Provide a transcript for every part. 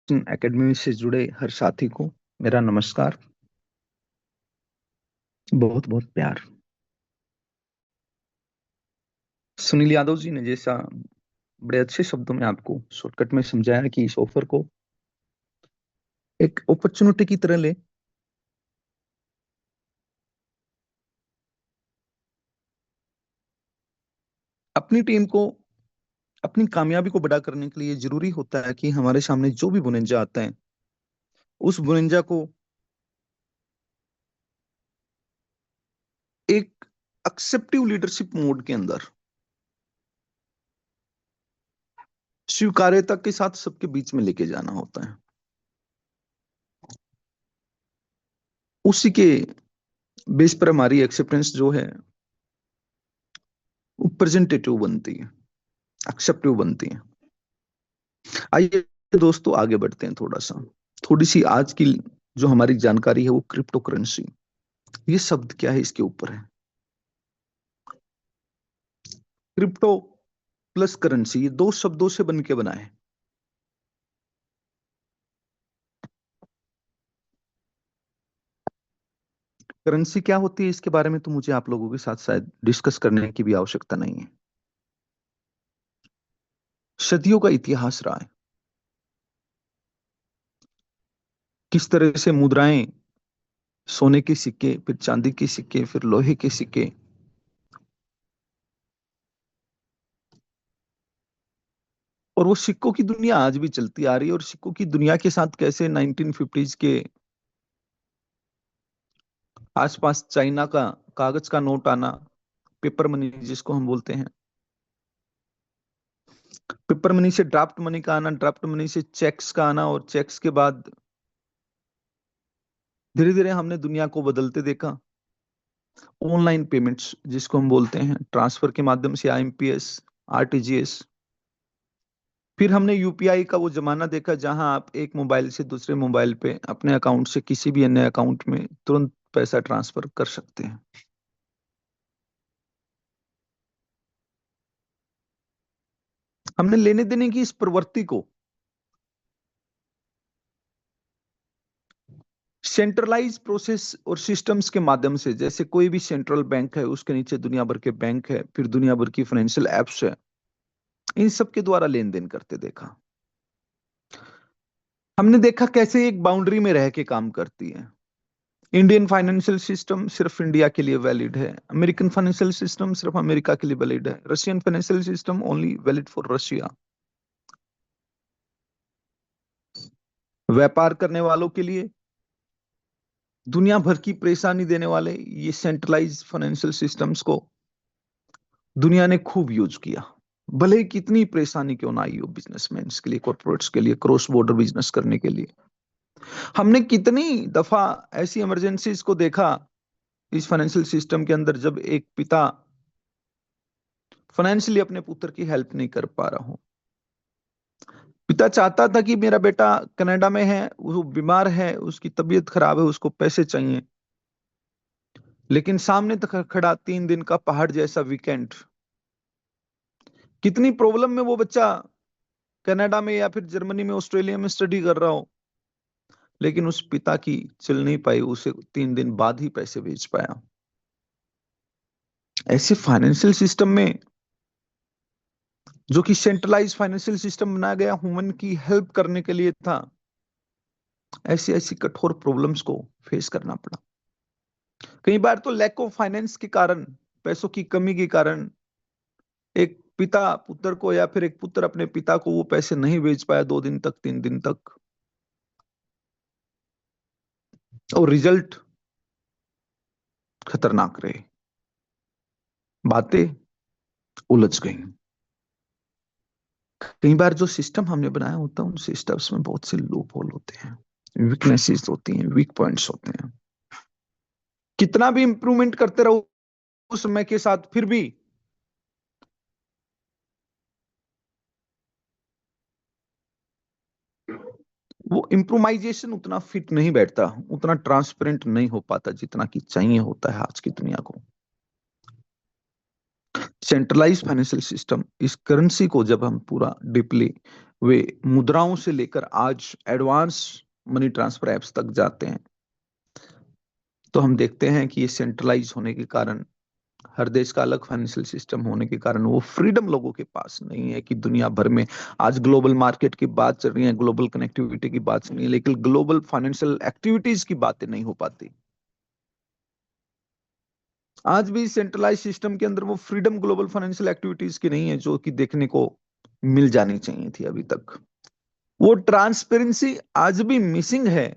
Academy से जुड़े हर साथी को मेरा नमस्कार। बहुत बहुत प्यार। सुनील यादव जी ने जैसा बड़े अच्छे शब्दों में आपको शॉर्टकट में समझाया कि इस ऑफर को एक अपॉर्चुनिटी की तरह ले। अपनी टीम को अपनी कामयाबी को बड़ा करने के लिए जरूरी होता है कि हमारे सामने जो भी बुनिंजा आता है उस बुनिंजा को एक एक्सेप्टिव लीडरशिप मोड के अंदर स्वीकार्यता के साथ सबके बीच में लेके जाना होता है। उसी के बेस पर हमारी एक्सेप्टेंस जो है वो प्रेजेंटेटिव बनती है, एक्सेप्टिव बनती है। आइए दोस्तों आगे बढ़ते हैं थोड़ा सा। थोड़ी सी आज की जो हमारी जानकारी है वो क्रिप्टो करेंसी, ये शब्द क्या है इसके ऊपर है। क्रिप्टो प्लस करेंसी, ये दो शब्दों से बन के बना है। करेंसी क्या होती है इसके बारे में तो मुझे आप लोगों के साथ शायद डिस्कस करने की भी आवश्यकता नहीं है। सदियों का इतिहास रहा है किस तरह से मुद्राएं, सोने के सिक्के, फिर चांदी के सिक्के, फिर लोहे के सिक्के, और वो सिक्कों की दुनिया आज भी चलती आ रही है। और सिक्कों की दुनिया के साथ कैसे 1950s के आसपास चाइना का कागज का नोट आना, पेपर मनी जिसको हम बोलते हैं, पेपर मनी से ड्राफ्ट मनी का आना, ड्राफ्ट मनी से चेक्स का आना, और चेक्स के बाद धीरे धीरे हमने दुनिया को बदलते देखा। ऑनलाइन पेमेंट्स जिसको हम बोलते हैं, ट्रांसफर के माध्यम से आईएमपीएस, आरटीजीएस। फिर हमने यूपीआई का वो जमाना देखा जहां आप एक मोबाइल से दूसरे मोबाइल पे अपने अकाउंट से किसी भी अन्य अकाउंट में तुरंत पैसा ट्रांसफर कर सकते हैं। हमने लेने देने की इस प्रवृत्ति को सेंट्रलाइज प्रोसेस और सिस्टम्स के माध्यम से, जैसे कोई भी सेंट्रल बैंक है उसके नीचे दुनिया भर के बैंक है, फिर दुनिया भर की फाइनेंशियल एप्स है, इन सब के द्वारा लेन देन करते देखा। हमने देखा कैसे एक बाउंड्री में रह के काम करती है। इंडियन फाइनेंशियल सिस्टम सिर्फ इंडिया के लिए वैलिड है, अमेरिकन फाइनेंशियल सिस्टम सिर्फ अमेरिका के लिए वैलिड है, Russian financial system only valid for Russia. व्यापार करने वालों के लिए, दुनिया भर की परेशानी देने वाले ये सेंट्रलाइज फाइनेंशियल सिस्टम्स को दुनिया ने खूब यूज किया। भले ही कितनी परेशानी क्यों ना आई हो बिजनेसमैन के लिए, कॉर्पोरेट्स के लिए, क्रॉस बॉर्डर बिजनेस करने के लिए। हमने कितनी दफा ऐसी इमरजेंसीज को देखा इस फाइनेंशियल सिस्टम के अंदर, जब एक पिता फाइनेंशियली अपने पुत्र की हेल्प नहीं कर पा रहा हो। पिता चाहता था कि मेरा बेटा कनाडा में है, वो बीमार है, उसकी तबीयत खराब है, उसको पैसे चाहिए, लेकिन सामने तक खड़ा 3 दिन का पहाड़ जैसा वीकेंड। कितनी प्रॉब्लम में वो बच्चा कनाडा में या फिर जर्मनी में, ऑस्ट्रेलिया में स्टडी कर रहा हो, लेकिन उस पिता की चल नहीं पाई, उसे 3 दिन बाद ही पैसे भेज पाया। ऐसे फाइनेंशियल सिस्टम में, जो कि सेंट्रलाइज फाइनेंशियल सिस्टम बनाया गया ह्यूमन की हेल्प करने के लिए था, ऐसी ऐसी कठोर प्रॉब्लम्स को फेस करना पड़ा। कई बार तो लैक ऑफ फाइनेंस के कारण, पैसों की कमी के कारण, एक पिता पुत्र को या फिर एक पुत्र अपने पिता को वो पैसे नहीं भेज पाया 2 दिन तक, 3 दिन तक, और रिजल्ट खतरनाक रहे, बातें उलझ गई। कई बार जो सिस्टम हमने बनाया होता है उन सिस्टम्स में बहुत से लूप होल होते हैं, वीकनेसेस होती हैं, वीक पॉइंट्स होते हैं। कितना भी इंप्रूवमेंट करते रहो उस समय के साथ, फिर भी वो इम्प्रोवाइजेशन उतना फिट नहीं बैठता, उतना ट्रांसपेरेंट नहीं हो पाता जितना कि चाहिए होता है आज की दुनिया को। सेंट्रलाइज फाइनेंशियल सिस्टम, इस करेंसी को जब हम पूरा डीपली वे मुद्राओं से लेकर आज एडवांस मनी ट्रांसफर एप्स तक जाते हैं, तो हम देखते हैं कि ये सेंट्रलाइज होने के कारण, हर देश का अलग फाइनेंशियल सिस्टम होने के कारण, वो फ्रीडम लोगों के पास नहीं है कि दुनिया भर में आज ग्लोबल मार्केट की बात चल रही है, ग्लोबल कनेक्टिविटी की बात चल रही है, लेकिन ग्लोबल फाइनेंशियल एक्टिविटीज की बातें नहीं हो पाती। आज भी सेंट्रलाइज सिस्टम के अंदर वो फ्रीडम ग्लोबल फाइनेंशियल एक्टिविटीज की नहीं है जो कि देखने को मिल जानी चाहिए थी अभी तक। वो ट्रांसपेरेंसी आज भी मिसिंग है,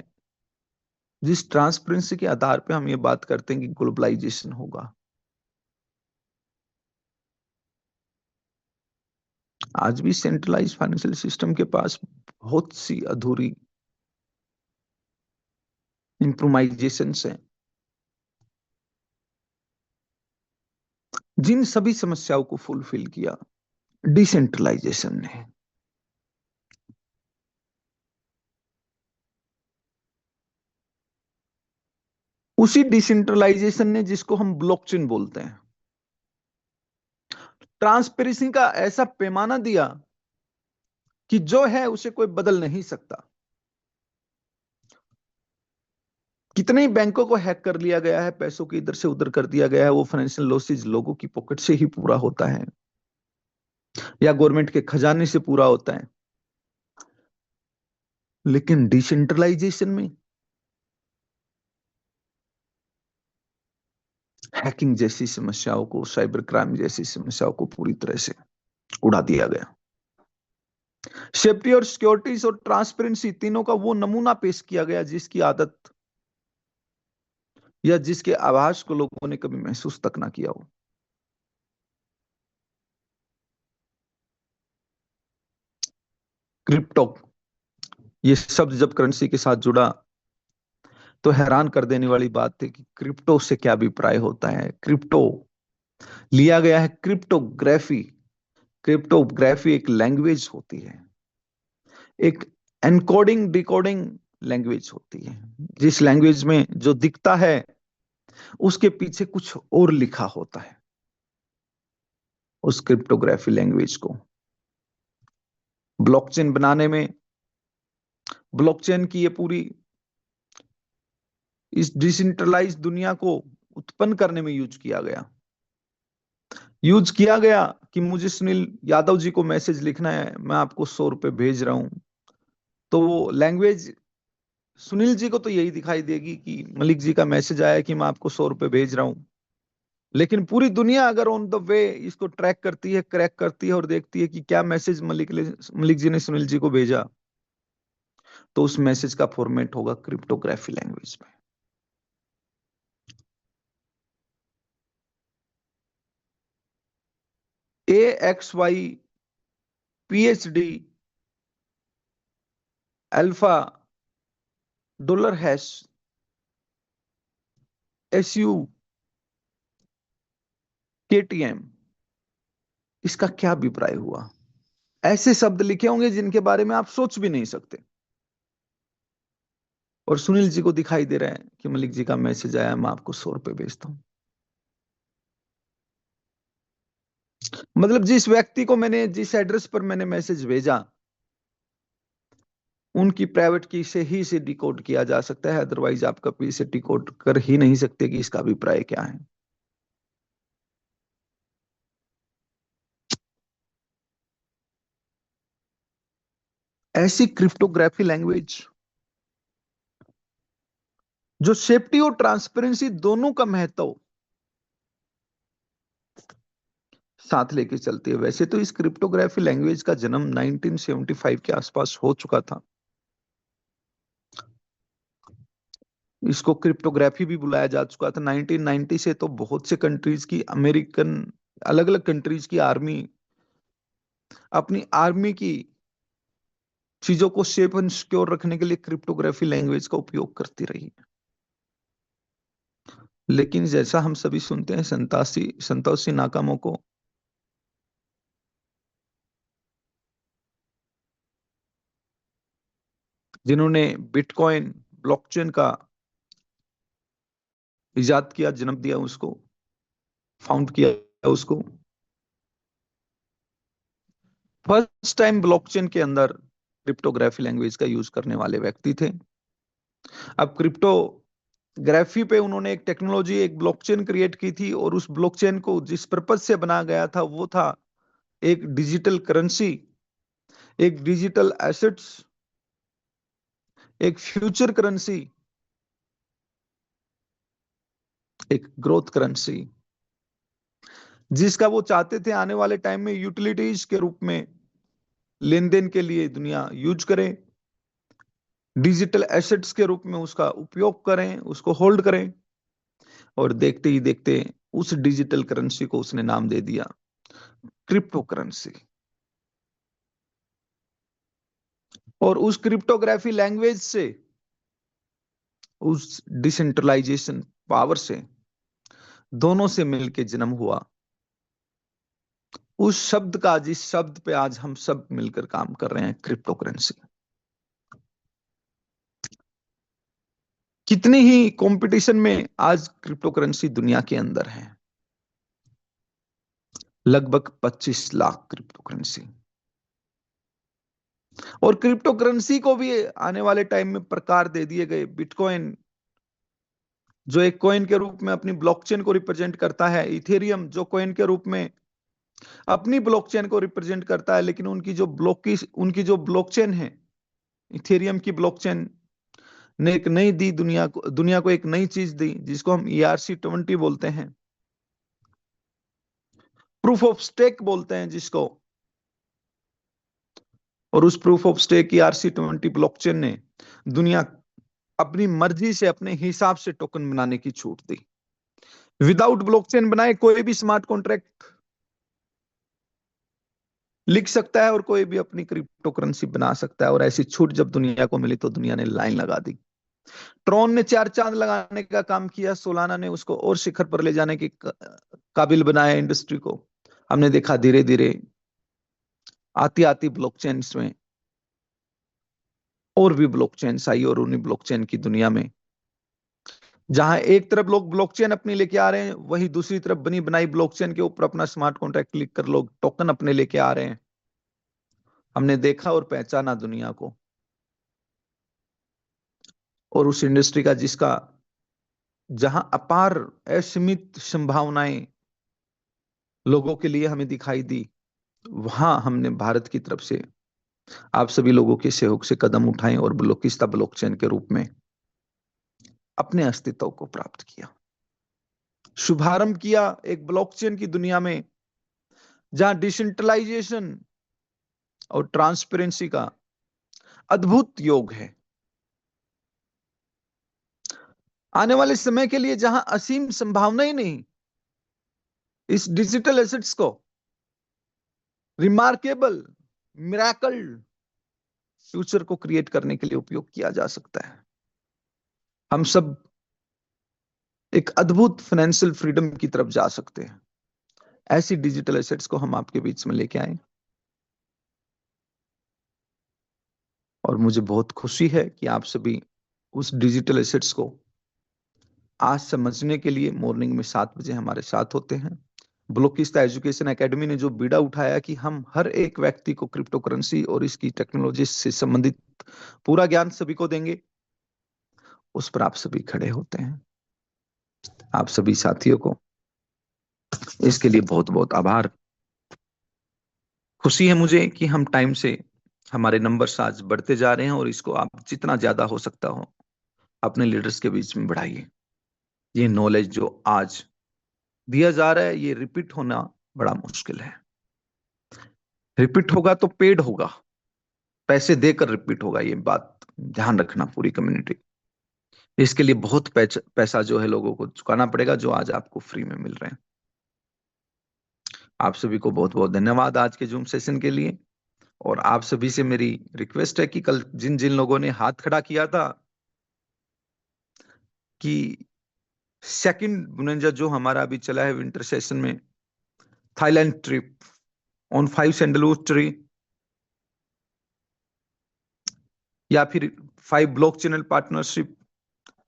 जिस ट्रांसपेरेंसी के आधार पे हम ये बात करते हैं कि ग्लोबलाइजेशन होगा। आज भी सेंट्रलाइज फाइनेंशियल सिस्टम के पास बहुत सी अधूरी इंप्रूवाइजेशन हैं, जिन सभी समस्याओं को फुलफिल किया डिसेंट्रलाइजेशन ने। उसी डिसेंट्रलाइजेशन ने, जिसको हम ब्लॉकचेन बोलते हैं, ट्रांसपेरेंसी का ऐसा पैमाना दिया कि जो है उसे कोई बदल नहीं सकता। कितने ही बैंकों को हैक कर लिया गया है, पैसों को इधर से उधर कर दिया गया है, वो फाइनेंशियल लॉसेज लोगों की पॉकेट से ही पूरा होता है या गवर्नमेंट के खजाने से पूरा होता है। लेकिन डिसेंट्रलाइजेशन में हैकिंग जैसी समस्याओं को, साइबर क्राइम जैसी समस्याओं को पूरी तरह से उड़ा दिया गया। सेफ्टी और सिक्योरिटीज और ट्रांसपेरेंसी तीनों का वो नमूना पेश किया गया जिसकी आदत या जिसके आभास को लोगों ने कभी महसूस तक ना किया हो। क्रिप्टो, ये शब्द जब करेंसी के साथ जुड़ा तो हैरान कर देने वाली बात थी कि क्रिप्टो से क्या अभिप्राय होता है। क्रिप्टो लिया गया है क्रिप्टोग्राफी। क्रिप्टोग्राफी एक लैंग्वेज होती है, एक एनकोडिंग डिकोडिंग लैंग्वेज होती है, जिस लैंग्वेज में जो दिखता है उसके पीछे कुछ और लिखा होता है। उस क्रिप्टोग्राफी लैंग्वेज को ब्लॉकचेन बनाने में, ब्लॉकचेन की ये पूरी इस डिसेंट्रलाइज दुनिया को उत्पन्न करने में यूज किया गया कि मुझे सुनील यादव जी को मैसेज लिखना है, मैं आपको 100 रुपए भेज रहा हूं। तो वो लैंग्वेज सुनील जी को तो यही दिखाई देगी कि मलिक जी का मैसेज आया कि मैं आपको 100 रुपए भेज रहा हूं। लेकिन पूरी दुनिया अगर ऑन द वे इसको ट्रैक करती है, क्रैक करती है और देखती है कि क्या मैसेज मलिक जी ने सुनील जी को भेजा, तो उस मैसेज का फॉर्मेट होगा क्रिप्टोग्राफी लैंग्वेज में। AXY PhD अल्फा $#, SUKTM, इसका क्या अभिप्राय हुआ? ऐसे शब्द लिखे होंगे जिनके बारे में आप सोच भी नहीं सकते, और सुनील जी को दिखाई दे रहा है कि मलिक जी का मैसेज आया, मैं आपको 100 रुपए भेजता हूं। मतलब जिस व्यक्ति को मैंने, जिस एड्रेस पर मैंने मैसेज भेजा, उनकी प्राइवेट की से ही इसे डिकोड किया जा सकता है, अदरवाइज आप कभी इसे डिकोड कर ही नहीं सकते कि इसका अभिप्राय क्या है। ऐसी क्रिप्टोग्राफी लैंग्वेज जो सेफ्टी और ट्रांसपेरेंसी दोनों का महत्व साथ लेके चलती है। वैसे तो इस क्रिप्टोग्राफी लैंग्वेज का जन्म 1975 के आसपास हो चुका था। इसको क्रिप्टोग्राफी भी बुलाया जा चुका था 1990 से। तो बहुत से कंट्रीज की, अमेरिकन, अलग अलग कंट्रीज की आर्मी अपनी आर्मी की चीजों को सेफ एंड सिक्योर रखने के लिए क्रिप्टोग्राफी लैंग्वेज का उपयोग करती रही। लेकिन जैसा हम सभी सुनते हैं, संतोषी संतोषी नाकामो को जिन्होंने बिटकॉइन ब्लॉकचेन का इजाद किया, जन्म दिया उसको, फाउंड किया उसको, फर्स्ट टाइम ब्लॉकचेन के अंदर क्रिप्टोग्राफी लैंग्वेज का यूज करने वाले व्यक्ति थे। अब क्रिप्टोग्राफी पे उन्होंने एक टेक्नोलॉजी, एक ब्लॉकचेन क्रिएट की थी, और उस ब्लॉकचेन को जिस पर्पज से बनाया गया था वो था एक डिजिटल करेंसी, एक डिजिटल एसेट्स, एक फ्यूचर करेंसी, एक ग्रोथ करेंसी, जिसका वो चाहते थे आने वाले टाइम में यूटिलिटीज के रूप में लेन देन के लिए दुनिया यूज करे, डिजिटल एसेट्स के रूप में उसका उपयोग करें, उसको होल्ड करें। और देखते ही देखते उस डिजिटल करेंसी को उसने नाम दे दिया क्रिप्टो करेंसी। और उस क्रिप्टोग्राफी लैंग्वेज से, उस डिसेंट्रलाइजेशन पावर से, दोनों से मिलकर जन्म हुआ उस शब्द का, जिस शब्द पे आज हम सब मिलकर काम कर रहे हैं, क्रिप्टो करेंसी। कितनी ही कंपटीशन में आज क्रिप्टो करेंसी दुनिया के अंदर है, लगभग 25 लाख क्रिप्टो करेंसी। और क्रिप्टो करेंसी को भी आने वाले टाइम में प्रकार दे दिए गए। बिटकॉइन जो एक कॉइन के रूप में अपनी ब्लॉकचेन को रिप्रेजेंट करता है, इथेरियम जो कॉइन के रूप में अपनी ब्लॉकचेन को रिप्रेजेंट करता है, लेकिन उनकी जो ब्लॉकचेन है, इथेरियम की ब्लॉकचेन ने एक नई दी दुनिया को एक नई चीज दी, जिसको हम ERC-20 बोलते हैं, प्रूफ ऑफ स्टेक बोलते हैं जिसको। और उस proof of stake ERC-20 blockchain ने दुनिया अपनी मर्जी से, अपने हिसाब से टोकन बनाने की छूट दी। विदाउट ब्लॉकचेन बनाए कोई भी स्मार्ट कॉन्ट्रैक्ट लिख सकता है और कोई भी अपनी क्रिप्टो करेंसी बना सकता है। और ऐसी छूट जब दुनिया को मिली तो दुनिया ने लाइन लगा दी। ट्रॉन ने 4 चांद लगाने का काम किया, सोलाना ने उसको और शिखर पर ले जाने के काबिल बनाया इंडस्ट्री को। हमने देखा धीरे धीरे आती आती ब्लॉकचेन में और भी ब्लॉकचेन आई, और उन्हीं ब्लॉकचेन की दुनिया में जहां एक तरफ लोग ब्लॉकचेन अपनी लेके आ रहे हैं, वहीं दूसरी तरफ बनी बनाई ब्लॉकचेन के ऊपर अपना स्मार्ट कॉन्ट्रैक्ट क्लिक कर लोग टोकन अपने लेके आ रहे हैं। हमने देखा और पहचाना दुनिया को, और उस इंडस्ट्री का जिसका जहां अपार असीमित संभावनाएं लोगों के लिए हमें दिखाई दी, वहां हमने भारत की तरफ से आप सभी लोगों के सहयोग से कदम उठाए और ब्लॉकिस्ता ब्लॉकचेन के रूप में अपने अस्तित्व को प्राप्त किया, शुभारंभ किया एक ब्लॉकचेन की दुनिया में, जहां डिसेंट्रलाइजेशन और ट्रांसपेरेंसी का अद्भुत योग है। आने वाले समय के लिए जहां असीम संभावना ही नहीं, इस डिजिटल एसेट्स को रिमार्केबल, मिराकल फ्यूचर को क्रिएट करने के लिए उपयोग किया जा सकता है। हम सब एक अद्भुत फाइनेंशियल फ्रीडम की तरफ जा सकते हैं। ऐसी डिजिटल एसेट्स को हम आपके बीच में लेके आए, और मुझे बहुत खुशी है कि आप सभी उस डिजिटल एसेट्स को आज समझने के लिए मॉर्निंग में 7 बजे हमारे साथ होते हैं। ब्लॉकिस्ता एजुकेशन एकेडमी ने जो बीड़ा उठाया कि हम हर एक व्यक्ति को क्रिप्टो करेंसी और इसकी टेक्नोलॉजी से संबंधित पूरा ज्ञान सभी को देंगे, उस पर आप सभी खड़े होते हैं। आप सभी साथियों को इसके लिए बहुत बहुत आभार। खुशी है मुझे कि हम टाइम से, हमारे नंबर्स आज बढ़ते जा रहे हैं, और इसको आप जितना ज्यादा हो सकता हो अपने लीडर्स के बीच में बढ़ाइए। ये नॉलेज जो आज दिया जा रहा है, ये रिपीट होना बड़ा मुश्किल है। रिपीट होगा तो पेड होगा, पैसे देकर रिपीट होगा, ये बात ध्यान रखना पूरी कम्युनिटी। इसके लिए बहुत पैसा जो है लोगों को चुकाना पड़ेगा, जो आज आपको फ्री में मिल रहे हैं। आप सभी को बहुत बहुत धन्यवाद आज के जूम सेशन के लिए। और आप सभी से मेरी रिक्वेस्ट है कि कल जिन जिन लोगों ने हाथ खड़ा किया था कि सेकंड बुनंजा जो हमारा अभी चला है विंटर सेशन में, Thailand trip on 5 sandalwood tree, या फिर 5 ब्लॉक चैनल पार्टनरशिप,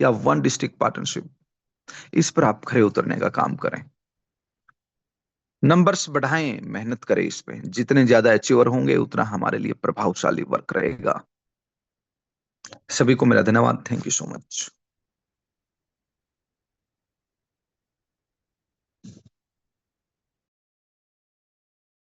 या 1 डिस्ट्रिक्ट पार्टनरशिप, इस पर आप खड़े उतरने का काम करें। नंबर्स बढ़ाएं, मेहनत करें इस पे। जितने ज्यादा अचीवर होंगे उतना हमारे लिए प्रभावशाली वर्क रहेगा। सभी को मेरा धन्यवाद। Thank you so much.